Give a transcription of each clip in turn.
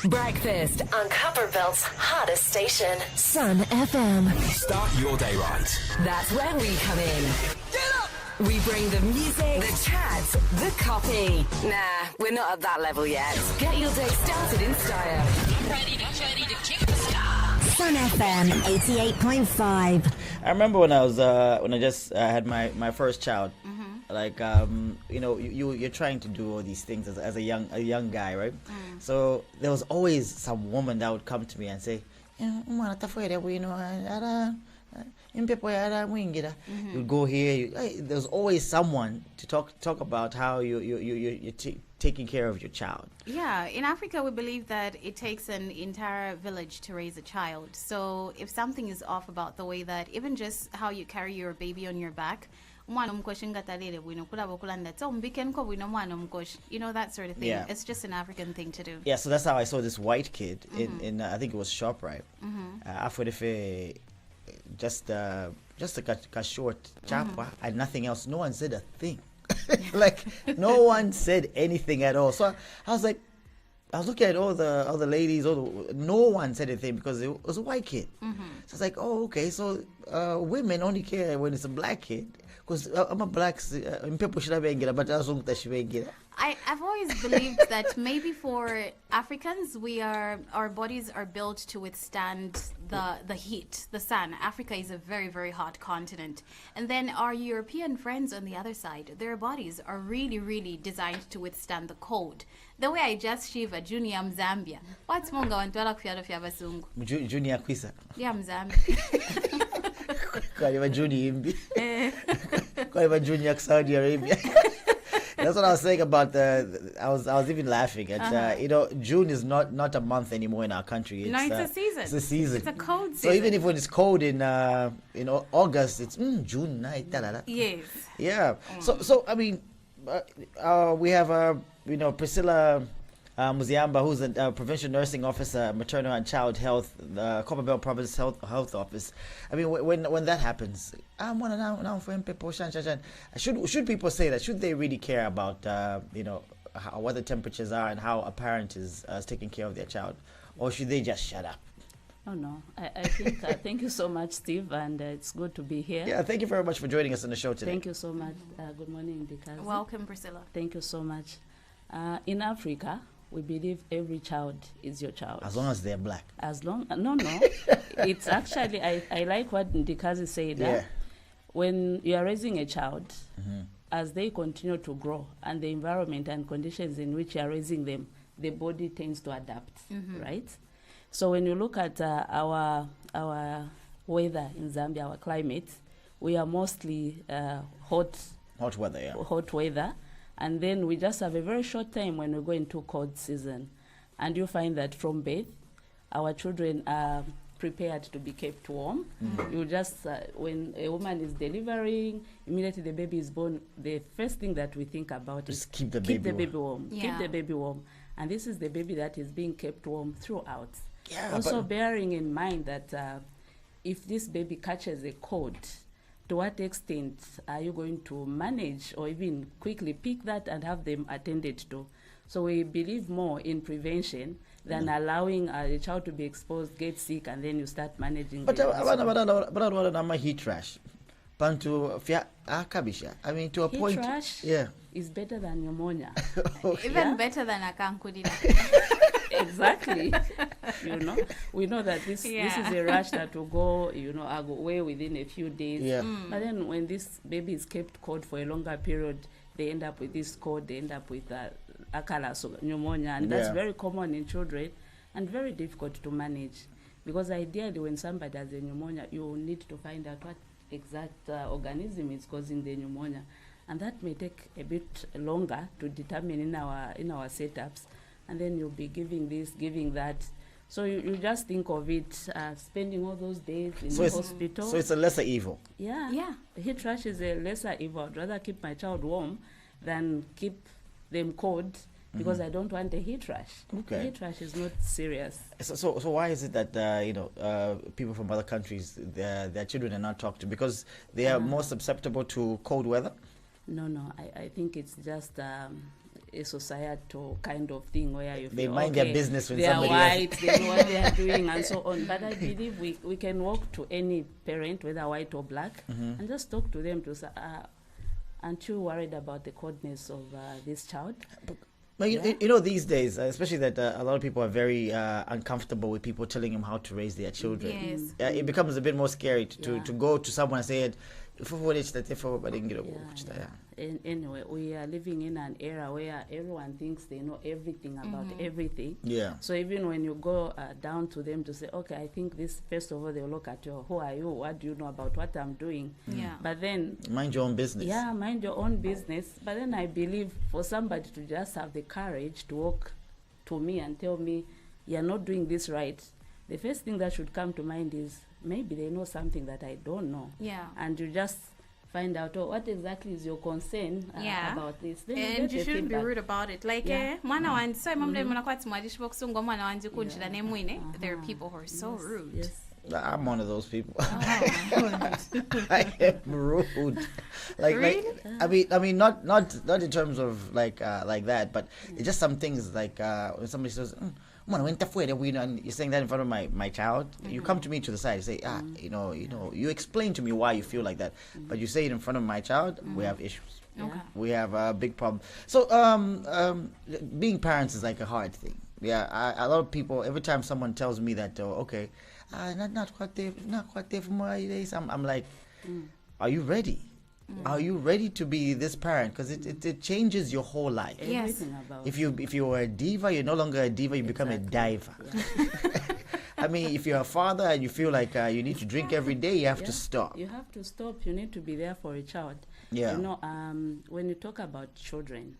Breakfast on Copperbelt's hottest station, Sun FM. Start your day right. That's where we come in. Get up! We bring the music, the chat, the copy. Nah, we're not at that level yet. Get your day started in style. I'm ready to kick the start. Sun FM 88.5. I remember when I just had my first child. Like you're trying to do all these things as a young guy, right? So there was always some woman that would come to me and say, you'd go here. There's always someone to talk about how you're taking care of your child. Yeah, in Africa we believe that it takes an entire village to raise a child. So if something is off about the way that even just how you carry your baby on your back, you know, that sort of thing. Yeah. It's just an African thing to do. Yeah, so that's how I saw this white kid in I think it was ShopRite. Just a short chapa and nothing else. No one said a thing. Like no one said anything at all. So I was like, I was looking at all the other ladies. No one said anything because it was a white kid. So it's like, oh, okay. So women only care when it's a black kid. Because I'm a black, people should have been getting, but I've always believed that maybe for Africans, our bodies are built to withstand the heat, the sun. Africa is a very, very hot continent. And then our European friends on the other side, their bodies are really, really designed to withstand the cold. The way I just shiver, Junior Mzambia. What's monga wantwala kufyado fya basungu? Junior Kwisa. Yeah, Mzambia. Kwa Junior Imbi. Kwa Junior Saudi Arabia. That's what I was saying about I was even laughing at June is not a month anymore in our country. It's a season. It's a season. It's a cold season. So even if when it's cold in August, it's June night. Yes. Yeah. So I mean, we have Priscilla Muziamba, who's a prevention nursing officer, maternal and child health, the Copperbelt Province Health Office. I mean, when that happens, should people say that? Should they really care about what the temperatures are and how a parent is taking care of their child, or should they just shut up? Oh no, I think thank you so much, Steve, and it's good to be here. Yeah, thank you very much for joining us on the show today. Thank you so much. Good morning, Dikazi. Welcome, Priscilla. Thank you so much. In Africa, we believe every child is your child. As long as they're black. No. It's actually, I like what Dikazi said. Yeah. When you are raising a child, as they continue to grow and the environment and conditions in which you are raising them, the body tends to adapt, right? So when you look at our weather in Zambia, our climate, we are mostly hot weather, yeah. Hot weather. And then we just have a very short time when we go into cold season. And you find that from birth, our children are prepared to be kept warm. You just, when a woman is delivering, immediately the baby is born, the first thing that we think about is keep the baby warm. Yeah. Keep the baby warm. And this is the baby that is being kept warm throughout. Yeah, also bearing in mind that if this baby catches a cold, to what extent are you going to manage or even quickly pick that and have them attended to? So we believe more in prevention than allowing a child to be exposed, get sick, and then you start managing. But I'm a heat rash. I mean, to a heat point. Rash is better than pneumonia. Even better than a kankudina. Exactly. We know that this is a rash that will go, away within a few days. Yeah. But then when this baby is kept cold for a longer period, they end up with this cold, they end up with akala, so pneumonia, and that's very common in children and very difficult to manage. Because ideally when somebody has a pneumonia, you need to find out what exact organism is causing the pneumonia. And that may take a bit longer to determine in our setups. And then you'll be giving this, giving that. So you just think of it, spending all those days in the hospital. So it's a lesser evil. Yeah. The heat rash is a lesser evil. I'd rather keep my child warm than keep them cold because I don't want a heat rash. Okay. The heat rash is not serious. So why is it that people from other countries, their children are not talked to because they are more susceptible to cold weather? No. I think it's just a societal kind of thing where you They feel, mind their okay, business when they are somebody else- white, they know what they are doing, and so on. But I believe we can walk to any parent, whether white or black, and just talk to them to say, aren't you worried about the coldness of this child? Well, you know, these days, especially that a lot of people are very uncomfortable with people telling them how to raise their children. Yes. It becomes a bit more scary to Yeah. go to someone and say, Anyway, we are living in an era where everyone thinks they know everything about everything. Yeah. So even when you go down to them to say, okay, I think this, first of all, they'll look at you. Who are you? What do you know about what I'm doing? Yeah. But then, Mind your own business. yeah, mind your own business. But then I believe for somebody to just have the courage to walk to me and tell me, you're not doing this right, the first thing that should come to mind is maybe they know something that I don't know. Yeah. And you just find out, oh, what exactly is your concern Yeah. about this. Then And get you a shouldn't be feedback. rude about it. Like, Yeah. mwana wanje, so mamle mwana kwati mwadishi bokusunga mwana wanje kunjila nemwine. There are people who are so rude. Yes. I'm one of those people. Oh. I am rude. Like I mean not in terms of like that, but it's just some things like when somebody says, "Man, when and you're saying that in front of my child, you come to me to the side, you say, you know, you explain to me why you feel like that, but you say it in front of my child, we have issues. Okay. We have a big problem. So being parents is like a hard thing. Yeah, a lot of people, every time someone tells me that, okay, not quite there for my days, I'm like, are you ready? Are you ready to be this parent? Because it changes your whole life. Yes. Everything about If you were a diva, you're no longer a diva, you become a diver. I mean, if you're a father and you feel like you need to drink every day, you have to stop. You have to stop. You need to be there for a child. Yeah. You know, when you talk about children,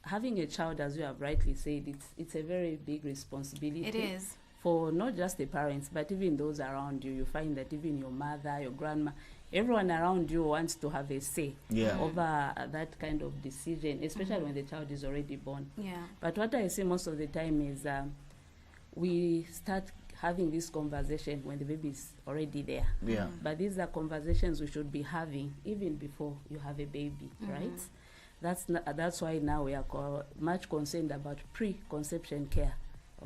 having a child, as you have rightly said, it's a very big responsibility. It is. For not just the parents, but even those around you. You find that even your mother, your grandma, everyone around you wants to have a say over that kind of decision, especially when the child is already born. Yeah. But what I see most of the time is we start having this conversation when the baby is already there. Yeah. But these are conversations we should be having even before you have a baby, right? That's why now we are much concerned about pre-conception care.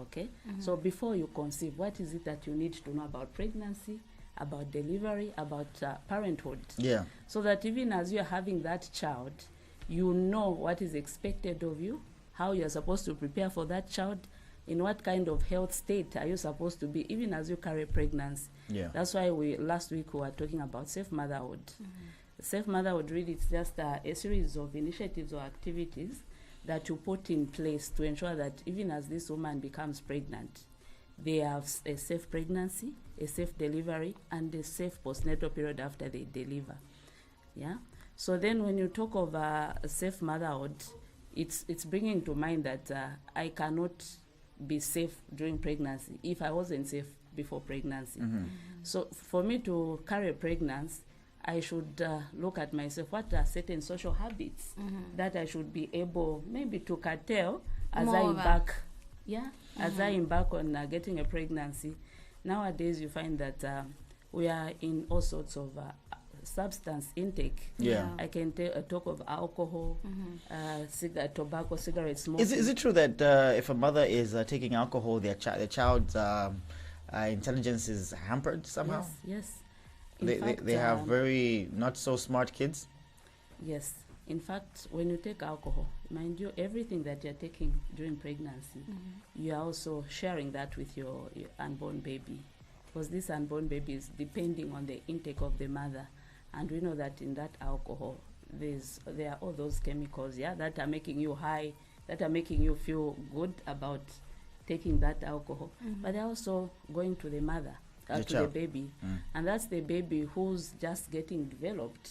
Okay, so before you conceive, what is it that you need to know about pregnancy, about delivery, about parenthood? Yeah. So that even as you're having that child, you know what is expected of you, how you're supposed to prepare for that child, in what kind of health state are you supposed to be, even as you carry pregnancy. Yeah. That's why last week we were talking about safe motherhood. Safe motherhood really is just a series of initiatives or activities that you put in place to ensure that even as this woman becomes pregnant, they have a safe pregnancy, a safe delivery, and a safe postnatal period after they deliver. Yeah. So then, when you talk of a safe motherhood, it's bringing to mind that I cannot be safe during pregnancy if I wasn't safe before pregnancy. So for me to carry a pregnancy, I should look at myself. What are certain social habits that I should be able maybe to curtail as I embark? Yeah, as I embark on getting a pregnancy. Nowadays, you find that we are in all sorts of substance intake. Yeah. I can talk of alcohol, tobacco, cigarette smoking. Is it true that if a mother is taking alcohol, their child's intelligence is hampered somehow? Yes. They have very not so smart kids. Yes. In fact, when you take alcohol, mind you, everything that you're taking during pregnancy, you are also sharing that with your unborn baby. Because this unborn baby is depending on the intake of the mother. And we know that in that alcohol, there are all those chemicals, that are making you high, that are making you feel good about taking that alcohol. But they're also going to the mother. To the baby, and that's the baby who's just getting developed.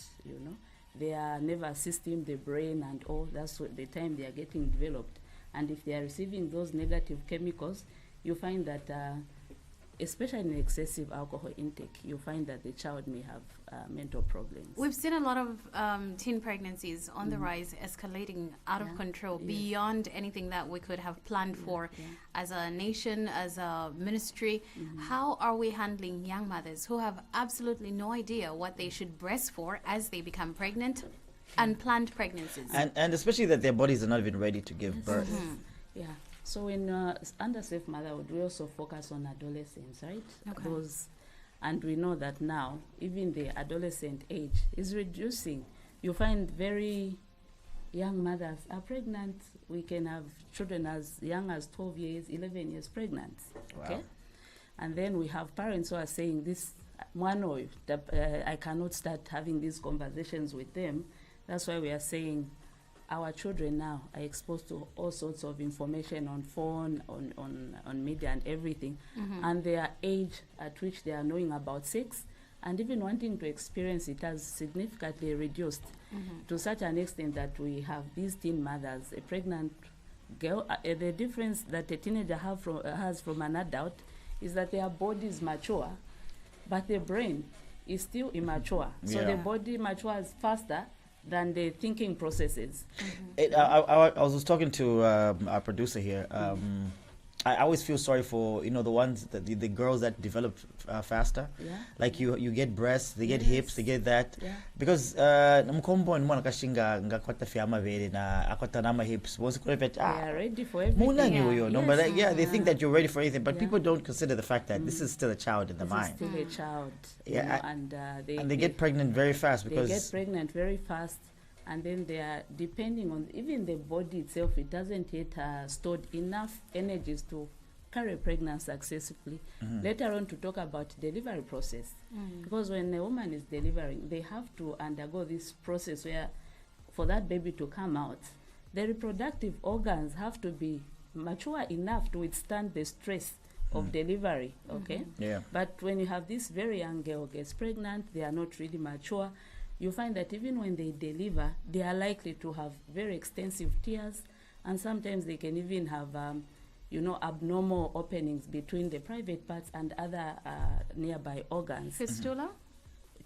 Their nervous system, the brain, and all. That's what the time they are getting developed. And if they are receiving those negative chemicals, you find that, especially in excessive alcohol intake, you find that the child may have mental problems. We've seen a lot of teen pregnancies on the rise, escalating out of control, beyond anything that we could have planned for as a nation, as a ministry. How are we handling young mothers who have absolutely no idea what they should breast for as they become pregnant? unplanned pregnancies. And especially that their bodies are not even ready to give birth. Yeah. So in under safe motherhood, we also focus on adolescents, right? Okay. And we know that now even the adolescent age is reducing. You find very young mothers are pregnant. We can have children as young as 12 years, 11 years pregnant. Okay. Wow. And then we have parents who are saying this, I cannot start having these conversations with them. That's why we are saying our children now are exposed to all sorts of information on phone, on media and everything. And their age at which they are knowing about sex and even wanting to experience it has significantly reduced to such an extent that we have these teen mothers, a pregnant girl. The difference that a teenager has from an adult is that their body is mature, but the brain is still immature. So Yeah. the body matures faster than the thinking processes. I was talking to our producer here. I always feel sorry for the ones that the girls that develop faster. Yeah. Like you get breasts, they get Yes. hips, they get that. Yeah. Because namkombo ni mwana kashinga ngakwata fiama vele na akwata nama hips. Once you They are ready for everything. Muna Yeah. you no, Yes. but yeah, they think that you're ready for anything, but Yeah. people don't consider the fact that this is still a child in the This mind, is still a child. you Yeah, know, and they get pregnant very fast they get because pregnant very fast, and then they are depending on even the body itself. It doesn't yet stored enough energies to carry pregnancy successfully. Later on to talk about delivery process, because when a woman is delivering, they have to undergo this process where for that baby to come out, the reproductive organs have to be mature enough to withstand the stress of delivery. Okay. Yeah. But when you have this very young girl gets pregnant, they are not really mature. You find that even when they deliver, they are likely to have very extensive tears, and sometimes they can even have abnormal openings between the private parts and other nearby organs. Fistula?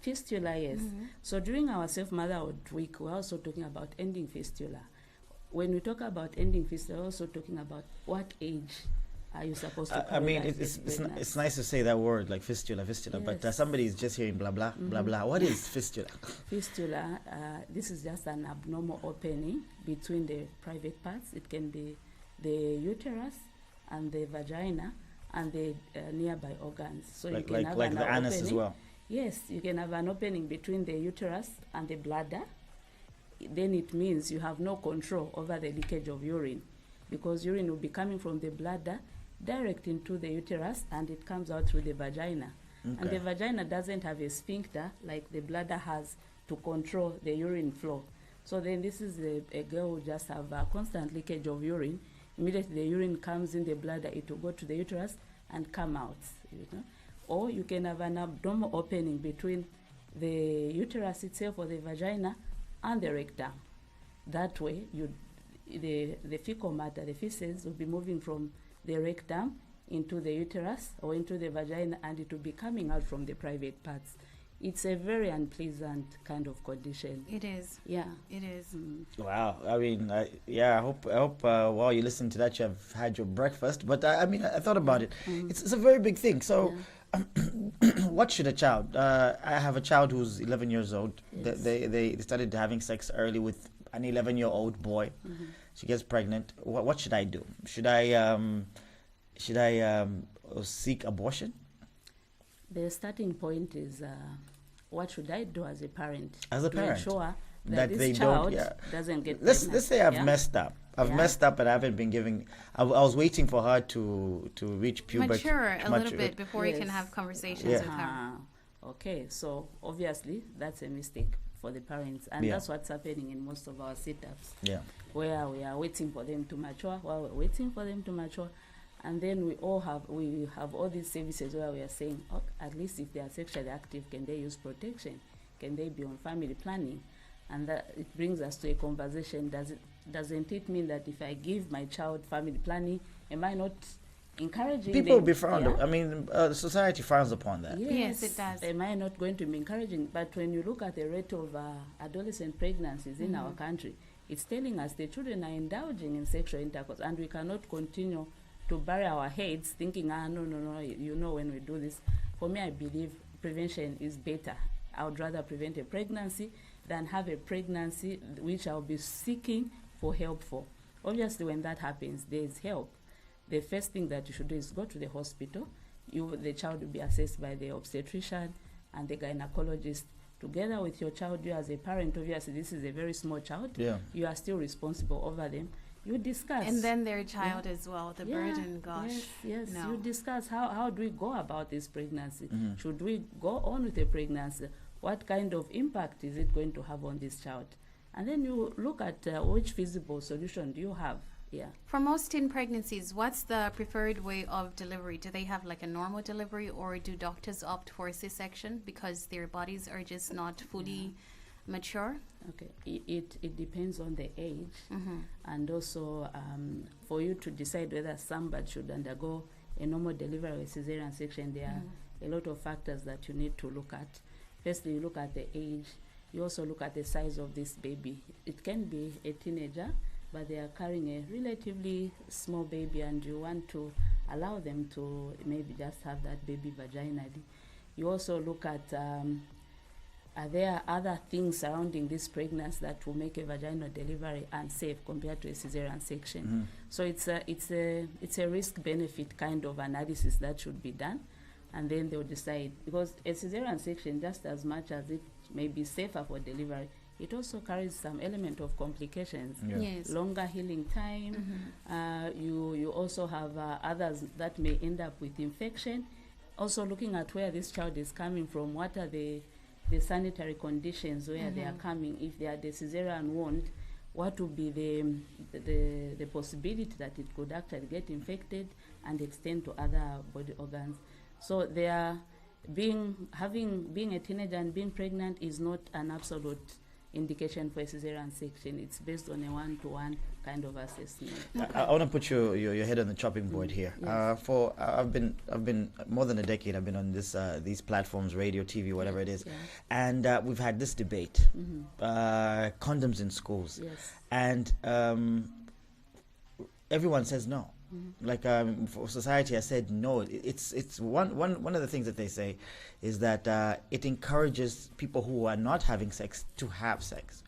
Fistula, yes. So during our Safe Motherhood Week, we're also talking about ending fistula. When we talk about ending fistula, we're also talking about what age are you supposed to I carry mean, that it's pregnancy. nice to say that word like fistula, but Yes. somebody is just hearing blah blah blah blah. What is fistula? Fistula, this is just an abnormal opening between the private parts. It can be the uterus and the vagina and the nearby organs. So you Like can have like an the anus as opening. well. Yes, you can have an opening between the uterus and the bladder. Then it means you have no control over the leakage of urine, because urine will be coming from the bladder direct into the uterus and it comes out through the vagina. And Okay. the vagina doesn't have a sphincter like the bladder has to control the urine flow. So then this is a girl who just have a constant leakage of urine. Immediately the urine comes in the bladder, it will go to the uterus and come out. Or you can have an abdominal opening between the uterus itself or the vagina and the rectum. That way, the fecal matter, the feces, will be moving from the rectum into the uterus or into the vagina, and it will be coming out from the private parts. It's a very unpleasant kind of condition. It is. Yeah. It is. Wow. I mean, I hope while you listen to that, you have had your breakfast. But I thought about it. It's a very big thing. So, what should a child? I have a child who's 11 years old. Yes. They started having sex early with an 11-year-old boy. She gets pregnant. What should I do? Should I seek abortion? The starting point is what should I do as a parent As a to parent, ensure that that they this don't- child yeah. doesn't get Let's pregnant. say I've Yeah? messed up. I've Yeah. messed up and I haven't been giving. I was waiting for her to reach puberty. Mature a little mature. bit before you can Yes. have conversations Yeah. with her. Ah, okay, so obviously that's a mistake for the parents, and Yeah. that's what's happening in most of our setups, Yeah. where we are waiting for them to mature. While we're waiting for them to mature, and then we have all these services where we are saying, oh, at least if they are sexually active, can they use protection? Can they be on family planning? And that it brings us to a conversation. Doesn't it mean that if I give my child family planning, am I not encouraging People will them? be frowned. Yeah? I mean, society frowns upon that. Yes, it does. Am I not going to be encouraging? But when you look at the rate of adolescent pregnancies in our country, it's telling us the children are indulging in sexual intercourse, and we cannot continue to bury our heads thinking, no, when we do this. For me, I believe prevention is better. I would rather prevent a pregnancy than have a pregnancy which I'll be seeking for help for. Obviously, when that happens, there's help. The first thing that you should do is go to the hospital. The child will be assessed by the obstetrician and the gynecologist. Together with your child, you as a parent, obviously this is a very small child. Yeah. You are still responsible over them. You discuss. And then their child as well, the burden, gosh. Yes. No. You discuss how do we go about this pregnancy? Should we go on with the pregnancy? What kind of impact is it going to have on this child? And then you look at which feasible solution do you have. Yeah. For most teen pregnancies, what's the preferred way of delivery? Do they have like a normal delivery, or do doctors opt for a C-section because their bodies are just not fully mature? Okay, it depends on the age, and also for you to decide whether somebody should undergo a normal delivery or a cesarean section, there are a lot of factors that you need to look at. Firstly, you look at the age. You also look at the size of this baby. It can be a teenager, but they are carrying a relatively small baby, and you want to allow them to maybe just have that baby vaginally. You also look at are there other things surrounding this pregnancy that will make a vaginal delivery unsafe compared to a cesarean section? So it's a risk-benefit kind of analysis that should be done, and then they'll decide, because a cesarean section, just as much as it may be safer for delivery, it also carries some element of complications. Yeah. Yes. Longer healing time. You also have others that may end up with infection. Also looking at where this child is coming from, what are the sanitary conditions where they are coming. If they are the cesarean wound, what would be the possibility that it could actually get infected and extend to other body organs. So being a teenager and being pregnant is not an absolute indication for a cesarean section. It's based on a one-to-one kind of assessment. I want to put your head on the chopping board here. Yes. I've been more than a decade. I've been on these platforms, radio, TV, whatever it is, and we've had this debate: condoms in schools, and everyone says no. Like for society, I said no. It's one of the things that they say is that it encourages people who are not having sex to have sex.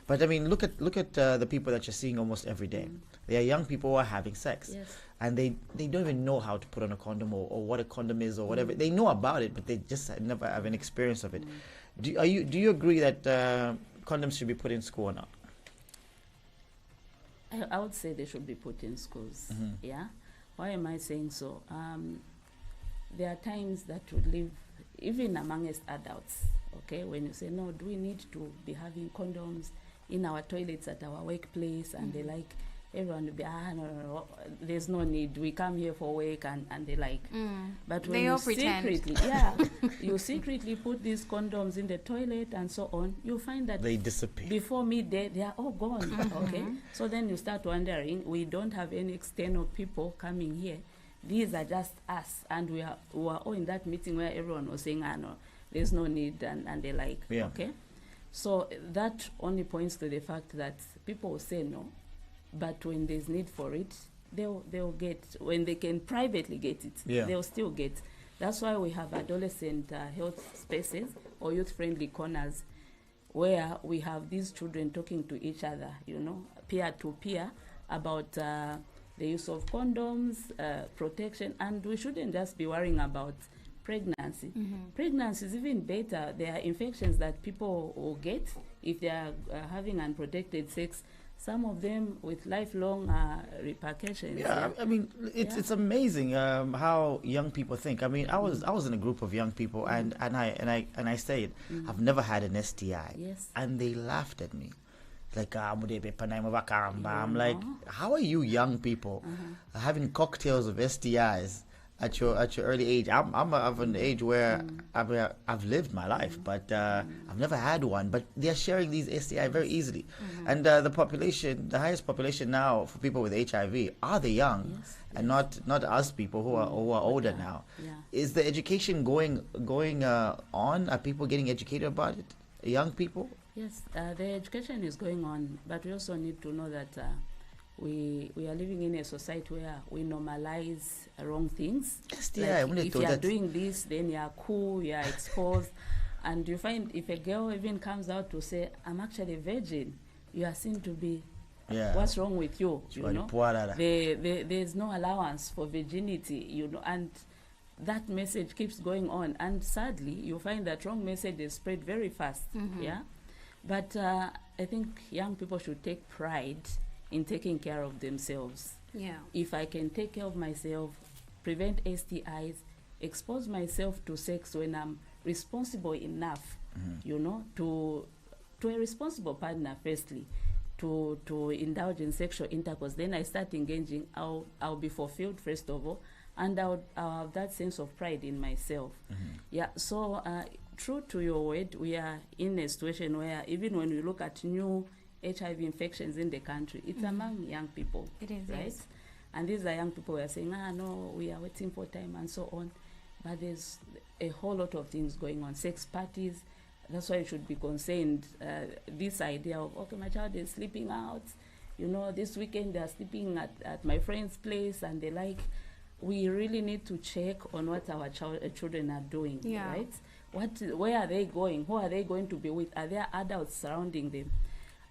But I mean, look at the people that you're seeing almost every day. They are young people who are having sex, and they don't even know how to put on a condom or what a condom is or whatever. They know about it, but they just never have an experience of it. Do you agree that condoms should be put in school or not? I would say they should be put in schools. Yeah. Why am I saying so? There are times that would live even amongst adults. Okay, when you say no, do we need to be having condoms in our toilets at our workplace? And they like everyone to be no, there's no need. We come here for work, and they like. But when They you all pretend. you secretly put these condoms in the toilet and so on, you find that They disappear. before midday they are all gone. Okay, so then you start wondering, we don't have any external people coming here. These are just us, and we were all in that meeting where everyone was saying, no, there's no need, and they like. Okay, so that only points to the fact that people will say no, but when there's need for it, they'll get. When they can privately get it, they'll still get. That's why we have adolescent health spaces or youth-friendly corners, where we have these children talking to each other, peer to peer, about the use of condoms, protection, and we shouldn't just be worrying about pregnancy. Pregnancy is even better. There are infections that people will get if they are having unprotected sex. Some of them with lifelong repercussions. I mean, it's amazing how young people think. I mean, I was in a group of young people, and I said, I've never had an STI, and they laughed at me. Like, I'm like, how are you young people having cocktails of STIs at your early age? I'm of an age where I've lived my life, but I've never had one. But they're sharing these STI very easily, and the highest population now for people with HIV are the young, and not us people who are older now. Is the education going on? Are people getting educated about it? Young people? Yes, the education is going on, but we also need to know that we are living in a society where we normalize wrong things. If you are doing this, then you are cool, you are exposed. And you find if a girl even comes out to say, I'm actually a virgin, you are seen to be, Yeah. what's wrong with you? You Chwali know, puarara. there's no allowance for virginity, you know, and that message keeps going on. And sadly, you find that wrong messages spread very fast. Yeah, but I think young people should take pride in taking care of themselves. Yeah. If I can take care of myself, prevent STIs, expose myself to sex when I'm responsible enough, you know, to a responsible partner, firstly, to indulge in sexual intercourse, then I start engaging, I'll be fulfilled, first of all, and I'll have that sense of pride in myself. Yeah, so true to your word, we are in a situation where even when we look at new HIV infections in the country, it's among young people. It is, right? yes. And these are young people who are saying, no, we are waiting for time and so on. But there's a whole lot of things going on. Sex parties, that's why you should be concerned. This idea of, okay, my child is sleeping out, you know, this weekend they're sleeping at my friend's place and they like, we really need to check on what our children are doing, Yeah. right? Where are they going? Who are they going to be with? Are there adults surrounding them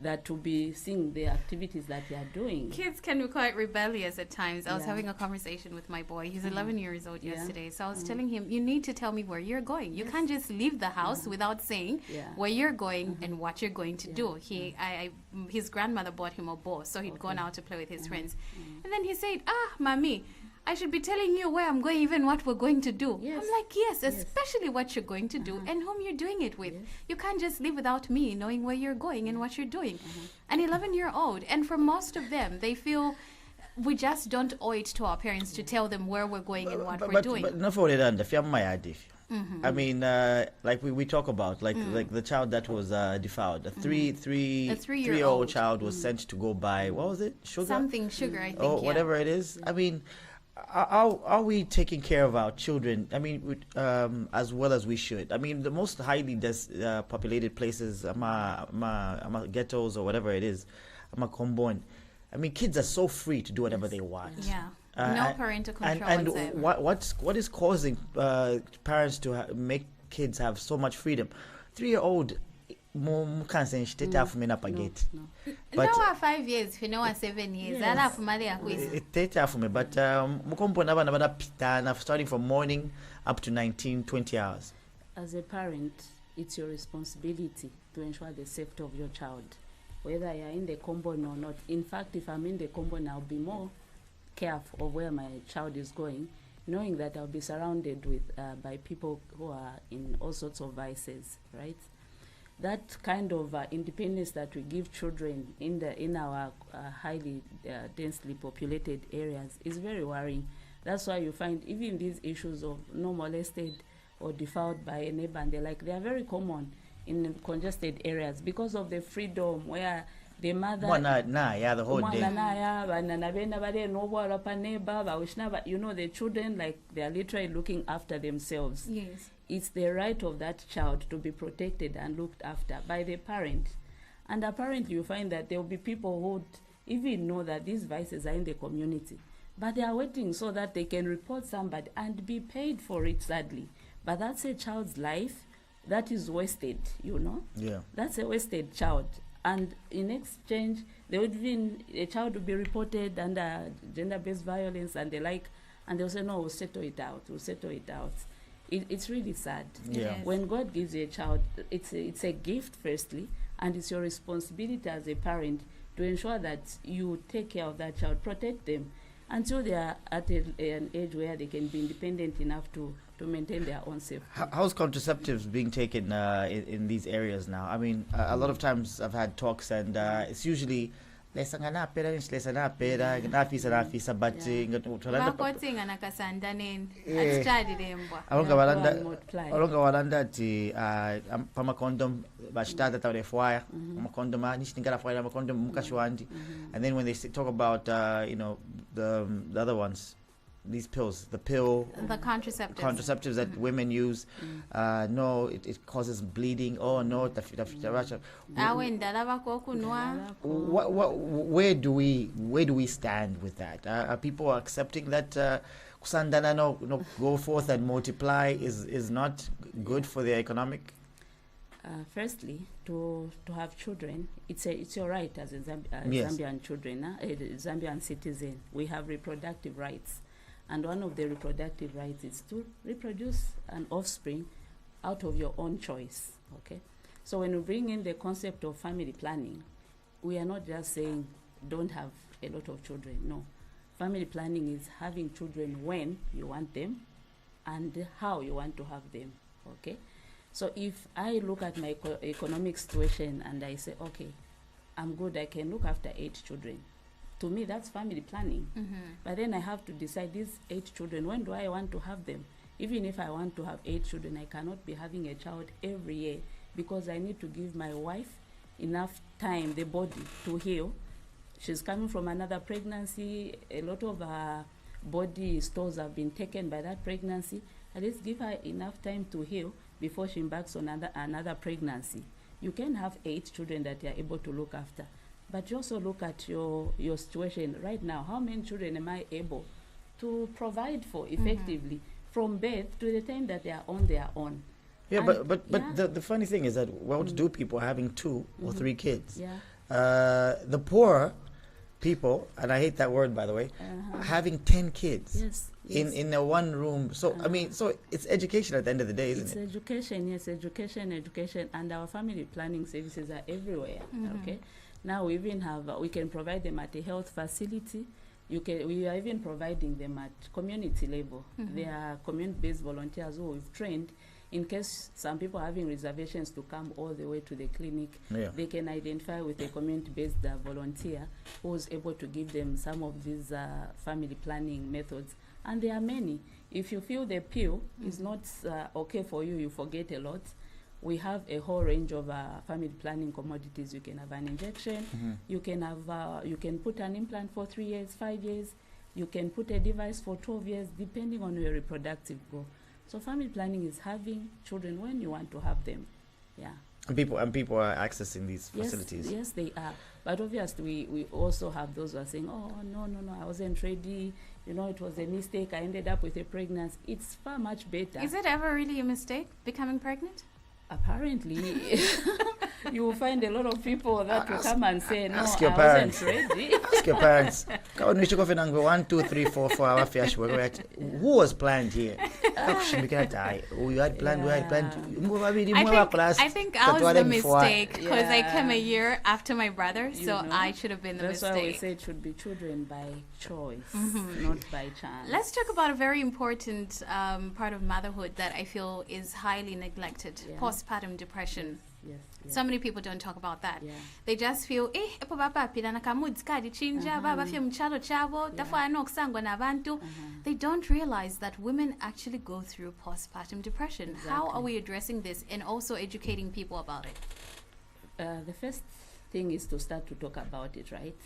that to be seeing the activities that they are doing? Kids can be quite rebellious at times. I was Yeah. having a conversation with my boy. He's 11 years old Yeah. yesterday. So I was telling him, you need to tell me where you're going. You can't just leave the house without saying Yeah. where you're going and what you're going to do. His grandmother bought him a ball, so he'd gone out to play with his friends. And then he said, mommy, I should be telling you where I'm going, even what we're going to do. Yes. I'm like, yes, especially what you're going to do and whom you're doing it with. You can't just live without me knowing where you're going and what you're doing. An 11-year-old, and for most of them, they feel we just don't owe it to our parents to tell them where we're going and what we're doing. But not for it, and if you're my idea. I mean, like we talk about, like the child that was defiled, a three-year-old child was sent to go buy, what was it, sugar? Something sugar, I think. Or yeah. whatever it is. I mean, are we taking care of our children? I mean, as well as we should. I mean, the most highly populated places, ghettos or whatever it is, Kombon. I mean, kids are so free to do whatever they want. Yeah. No parental control And whatsoever. what is causing parents to make kids have so much freedom? 3-year-old, can't say she take for me up a gate. No, 5 years, if you know, 7 years. Yes. Alafu mali ya kuishi. It take for me, but mukompo naba pitana starting from morning up to 19-20 hours. As a parent, it's your responsibility to ensure the safety of your child, whether you're in the compound or not. In fact, if I'm in the compound, I'll be more careful of where my child is going, knowing that I'll be surrounded with by people who are in all sorts of vices, right? That kind of independence that we give children in our highly densely populated areas is very worrying. That's why you find even these issues of no molested or defiled by a neighbor and they are very common in congested areas because of the freedom where the mother the whole day. You know, the children, like, they are literally looking after themselves. Yes. It's the right of that child to be protected and looked after by the parent. And apparently you find that there will be people who even know that these vices are in the community, but they are waiting so that they can report somebody and be paid for it, sadly. But that's a child's life that is wasted, you know? Yeah. That's a wasted child. And in exchange, a child will be reported under gender-based violence and the like, and they'll say, no, we'll settle it out. It's really sad. Yeah. Yes. When God gives you a child, it's a gift, firstly, and it's your responsibility as a parent to ensure that you take care of that child, protect them until they are at an age where they can be independent enough to maintain their own safety. How's contraceptives being taken in these areas now? I mean, a lot of times I've had talks and it's usually but Bakotsi nganakasanda neni. Atitadile mbwa. alonga walanda ati pamakondom bashitata tawalefwaya amakondom nishitingala amakondom mukashwandi, and then when they talk about the other ones, these pills, the contraceptives that women use, no, it causes bleeding. Oh no, where do we stand with that? Are people accepting that kusandana no go forth and multiply is not good for their economic? Firstly, to have children, it's your right as a Yes. Zambian children, a Zambian citizen. We have reproductive rights, and one of the reproductive rights is to reproduce an offspring out of your own choice. Okay, so when we bring in the concept of family planning, we are not just saying don't have a lot of children. No, family planning is having children when you want them and how you want to have them. Okay. So if I look at my economic situation and I say, okay, I'm good, I can look after 8 children. To me, that's family planning. But then I have to decide these 8 children, when do I want to have them? Even if I want to have 8 children, I cannot be having a child every year because I need to give my wife enough time, the body, to heal. She's coming from another pregnancy. A lot of her body stores have been taken by that pregnancy. At least give her enough time to heal before she embarks on another pregnancy. You can have 8 children that you're able to look after. But you also look at your situation right now. How many children am I able to provide for effectively from birth to the time that they are on their own? Yeah, And- but yeah. the funny thing is that well-to-do people are having 2 or 3 kids. Yeah. The poor people, and I hate that word by the way, are having 10 kids Yes. in a one room. So I mean, so it's education at the end of the day, isn't It's it? education, yes, education, and our family planning services are everywhere. Okay, now we even have we can provide them at a health facility. We are even providing them at community level. There are community-based volunteers who we've trained. In case some people are having reservations to come all the way to the clinic, Yeah. they can identify with a community-based volunteer who's able to give them some of these family planning methods. And there are many. If you feel the pill is not okay for you, you forget a lot, we have a whole range of family planning commodities. You can have an injection, you can have you can put an implant for 3 years, 5 years, you can put a device for 12 years, depending on your reproductive goal. So family planning is having children when you want to have them. Yeah. And people are accessing these facilities. Yes, they are. But obviously, we also have those who are saying, oh, no, I wasn't ready. You know, it was a mistake. I ended up with a pregnancy. It's far much better. Is it ever really a mistake, becoming pregnant? Apparently, you will find a lot of people that will come and say, no, ask I your parents. wasn't ready. Ask your parents. Go and go 1, 2, 3, 4, 5 hour fish. Who was planned here? We had planned. We had planned. I think I was the mistake because I came a year after my brother, You so know, I should have been the That's why we mistake. say it should be children by choice, not by chance. Let's talk about a very important part of motherhood that I feel is highly neglected: Yeah. postpartum depression. Yes. So many people don't talk about that. Yeah. They just feel epo baba apila na kamudzi kadi chinja baba fye mchalo chavo tafano kusangwa na abantu. They don't realize that women actually go through postpartum depression. How are we addressing this and also educating people about it? The first thing is to start to talk about it, right?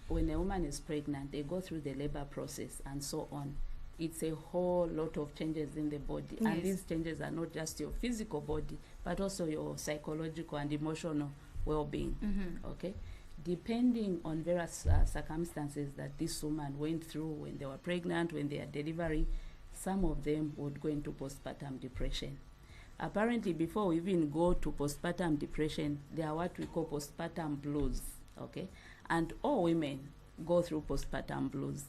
When a woman is pregnant, they go through the labor process and so on. It's a whole lot of changes in the body. And Yes. these changes are not just your physical body, but also your psychological and emotional well-being, okay? Depending on various circumstances that this woman went through when they were pregnant, when they are delivering, some of them would go into postpartum depression. Apparently, before we even go to postpartum depression, there are what we call postpartum blues, okay? And all women go through postpartum blues.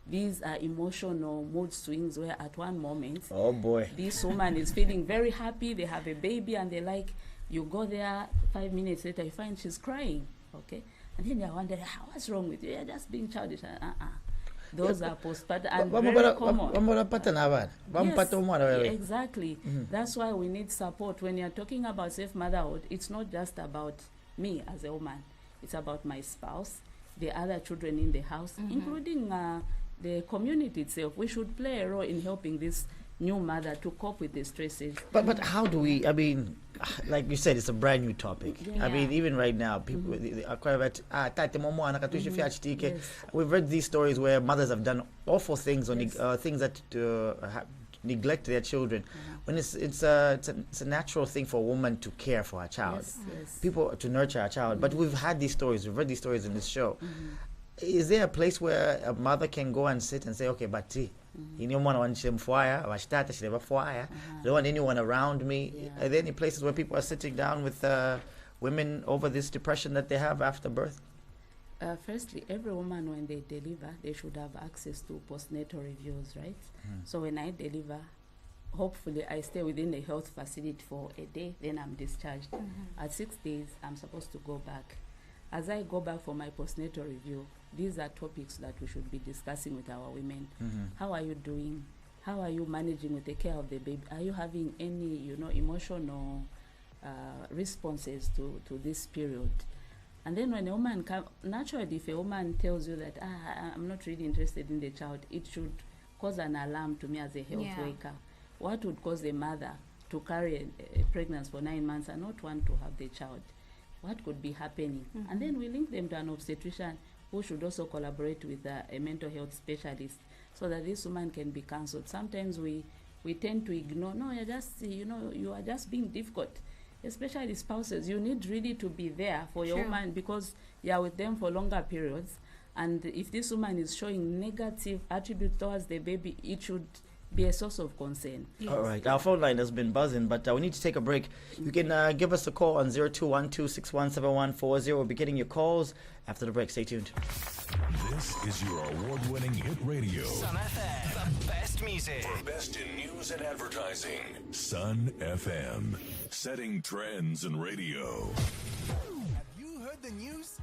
These are emotional mood swings where at one moment, Oh boy. this woman is feeling very happy, they have a baby, and they're like, you go there, 5 minutes later, you find she's crying, okay? And then you're wondering, what's wrong with you? You're just being childish. Those are postpartum and very common. Yes, exactly. That's why we need support. When you're talking about safe motherhood, it's not just about me as a woman. It's about my spouse, the other children in the house, including the community itself. We should play a role in helping this new mother to cope with the stresses. But how do we? I mean, like you said, it's a brand new topic. Yeah. I mean, even right now, people they are quite about Yes. We've read these stories where mothers have done awful things or Yes. things that neglect their children. When it's a natural thing for a woman to care for her child, Yes. people to nurture her child. But we've had these stories. We've read these stories in this show. Is there a place where a mother can go and sit and say, okay, but You don't want fire, I don't want anyone around me. Yeah. Are there any places where people are sitting down with women over this depression that they have after birth? Firstly, every woman when they deliver, they should have access to postnatal reviews, right? So when I deliver, hopefully I stay within a health facility for a day, then I'm discharged. At 6 days, I'm supposed to go back. As I go back for my postnatal review, these are topics that we should be discussing with our women. How are you doing? How are you managing with the care of the baby? Are you having any, emotional responses to this period? And then when a woman naturally, if a woman tells you that, I'm not really interested in the child, it should cause an alarm to me as a health worker. What would cause a mother to carry a pregnancy for 9 months and not want to have the child? What could be happening? And then we link them to an obstetrician who should also collaborate with a mental health specialist so that this woman can be counseled. Sometimes we tend to ignore, no, you're just, you are just being difficult. Especially spouses, you need really to be there for your woman because you are with them for longer periods. And if this woman is showing negative attributes towards the baby, it should be a source of concern. All right, our phone line has been buzzing, but we need to take a break. You can give us a call on 0212617140. We'll be getting your calls after the break. Stay tuned. This is your award-winning hit radio. Sun FM, the best music. For best in news and advertising. Sun FM, setting trends in radio. Have you heard the news?